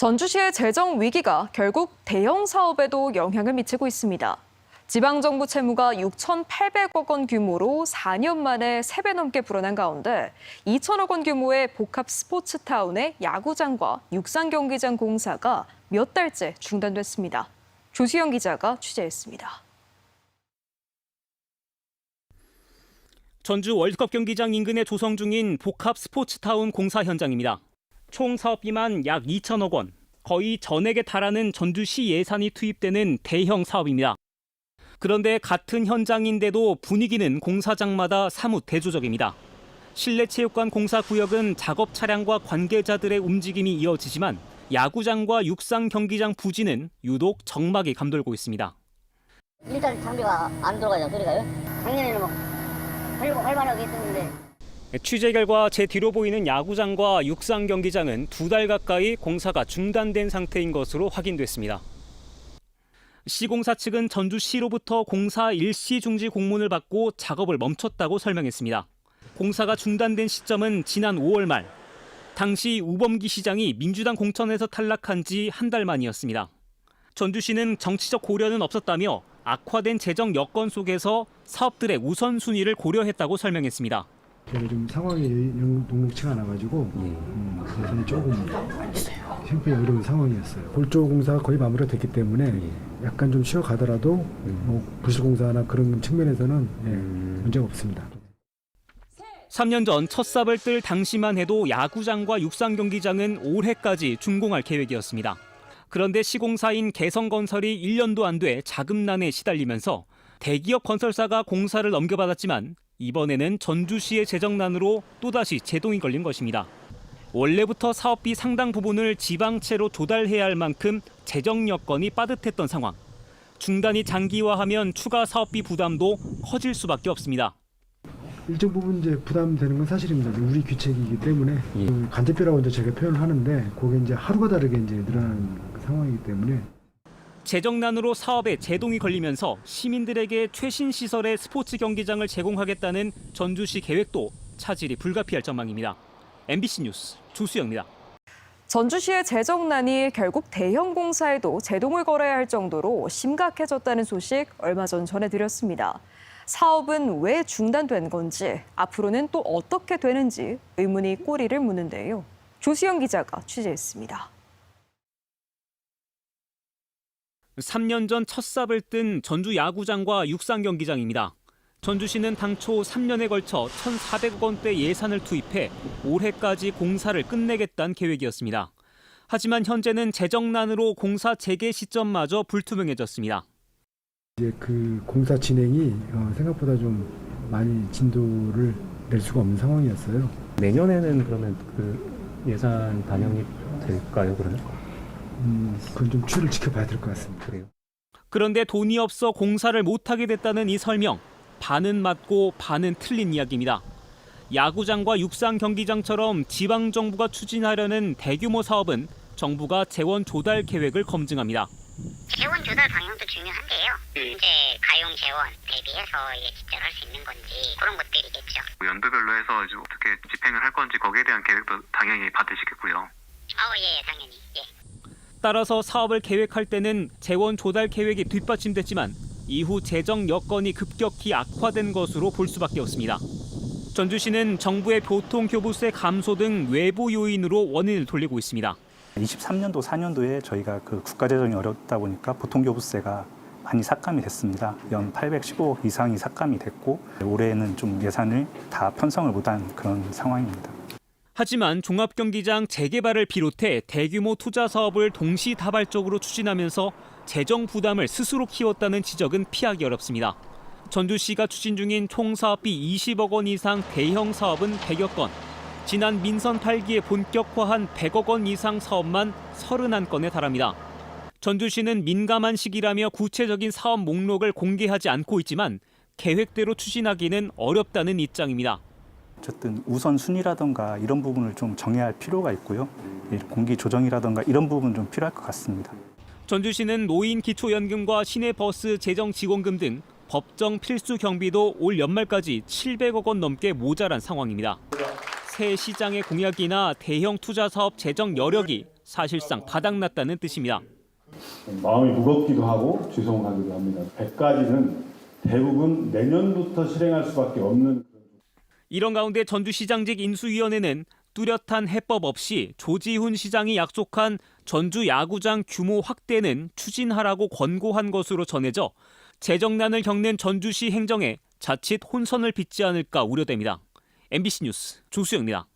전주시의 재정 위기가 결국 대형 사업에도 영향을 미치고 있습니다. 지방정부 채무가 6,800억 원 규모로 4년 만에 3배 넘게 불어난 가운데 2천억 원 규모의 복합 스포츠타운의 야구장과 육상경기장 공사가 몇 달째 중단됐습니다. 조수영 기자가 취재했습니다. 전주 월드컵 경기장 인근에 조성 중인 복합 스포츠타운 공사 현장입니다. 총 사업비만 약 2천억 원, 거의 전액에 달하는 전주시 예산이 투입되는 대형 사업입니다. 그런데 같은 현장인데도 분위기는 공사장마다 사뭇 대조적입니다. 실내체육관 공사 구역은 작업 차량과 관계자들의 움직임이 이어지지만 야구장과 육상 경기장 부지는 유독 적막이 감돌고 있습니다. 일단 장비가 안 들어가요, 소리가요. 작년에는 뭐 활발하게 했었는데. 취재 결과 제 뒤로 보이는 야구장과 육상 경기장은 2달 가까이 공사가 중단된 상태인 것으로 확인됐습니다. 시공사 측은 전주시로부터 공사 일시 중지 공문을 받고 작업을 멈췄다고 설명했습니다. 공사가 중단된 시점은 지난 5월 말. 당시 우범기 시장이 민주당 공천에서 탈락한 지 한 달 만이었습니다. 전주시는 정치적 고려는 없었다며 악화된 재정 여건 속에서 사업들의 우선순위를 고려했다고 설명했습니다. 제가 좀 상황이 녹록치가 않아가지고 그래서 조금 형편이 어려운 상황이었어요. 골조 공사가 거의 마무리가 됐기 때문에 약간 좀 쉬어가더라도 뭐 부실 공사나 그런 측면에서는 문제가 없습니다. 3년 전 첫 삽을 뜰 당시만 해도 야구장과 육상 경기장은 올해까지 준공할 계획이었습니다. 그런데 시공사인 개성건설이 1년도 안 돼 자금난에 시달리면서 대기업 건설사가 공사를 넘겨받았지만 이번에는 전주시의 재정난으로 또다시 제동이 걸린 것입니다. 원래부터 사업비 상당 부분을 지방채로 조달해야 할 만큼 재정 여건이 빠듯했던 상황. 중단이 장기화하면 추가 사업비 부담도 커질 수밖에 없습니다. 일정 부분 이제 부담되는 건 사실입니다. 우리 귀책이기 때문에 간접비라고 이제 제가 표현을 하는데 그게 이제 하루가 다르게 이제 늘어나는 상황이기 때문에. 재정난으로 사업에 제동이 걸리면서 시민들에게 최신 시설의 스포츠 경기장을 제공하겠다는 전주시 계획도 차질이 불가피할 전망입니다. MBC 뉴스 조수영입니다. 전주시의 재정난이 결국 대형 공사에도 제동을 걸어야 할 정도로 심각해졌다는 소식 얼마 전 전해드렸습니다. 사업은 왜 중단된 건지, 앞으로는 또 어떻게 되는지 의문이 꼬리를 무는데요. 조수영 기자가 취재했습니다. 3년 전 첫 삽을 뜬 전주 야구장과 육상 경기장입니다. 전주시는 당초 3년에 걸쳐 1,400억 원대 예산을 투입해 올해까지 공사를 끝내겠다는 계획이었습니다. 하지만 현재는 재정난으로 공사 재개 시점마저 불투명해졌습니다. 이제 그 공사 진행이 생각보다 좀 많이 진도를 낼 수가 없는 상황이었어요. 내년에는 그러면 그 예산 반영이 될까요, 그러면? 그건 좀 추이를 지켜봐야 될 것 같습니다. 그래요. 그런데 돈이 없어 공사를 못하게 됐다는 이 설명. 반은 맞고 반은 틀린 이야기입니다. 야구장과 육상 경기장처럼 지방정부가 추진하려는 대규모 사업은 정부가 재원 조달 계획을 검증합니다. 재원 조달 방향도 중요한데요. 이제 가용 재원 대비해서 집행할 수 있는 건지 그런 것들이겠죠. 연도별로 해서 이제 어떻게 집행을 할 건지 거기에 대한 계획도 당연히 받으시겠고요. 예, 당연히. 예. 따라서 사업을 계획할 때는 재원 조달 계획이 뒷받침됐지만 이후 재정 여건이 급격히 악화된 것으로 볼 수밖에 없습니다. 전주시는 정부의 교통교부세 감소 등 외부 요인으로 원인을 돌리고 있습니다. 23년도, 4년도에 저희가 그 국가재정이 어렵다 보니까 보통교부세가 많이 삭감이 됐습니다. 연 815억 이상이 삭감이 됐고 올해는 좀 예산을 다 편성을 못한 그런 상황입니다. 하지만 종합경기장 재개발을 비롯해 대규모 투자 사업을 동시다발적으로 추진하면서 재정 부담을 스스로 키웠다는 지적은 피하기 어렵습니다. 전주시가 추진 중인 총 사업비 20억 원 이상 대형 사업은 100여 건, 지난 민선 8기에 본격화한 100억 원 이상 사업만 31건에 달합니다. 전주시는 민감한 시기라며 구체적인 사업 목록을 공개하지 않고 있지만 계획대로 추진하기는 어렵다는 입장입니다. 어쨌든 우선순위라든가 이런 부분을 좀 정해야 할 필요가 있고요. 공기 조정이라든가 이런 부분 좀 필요할 것 같습니다. 전주시는 노인 기초연금과 시내버스 재정 지원금 등 법정 필수 경비도 올 연말까지 700억 원 넘게 모자란 상황입니다. 새 시장의 공약이나 대형 투자 사업 재정 여력이 사실상 바닥났다는 뜻입니다. 마음이 무겁기도 하고 죄송하기도 합니다. 100가지는 대부분 내년부터 실행할 수밖에 없는. 이런 가운데 전주시장직 인수위원회는 뚜렷한 해법 없이 조지훈 시장이 약속한 전주 야구장 규모 확대는 추진하라고 권고한 것으로 전해져 재정난을 겪는 전주시 행정에 자칫 혼선을 빚지 않을까 우려됩니다. MBC 뉴스 조수영입니다.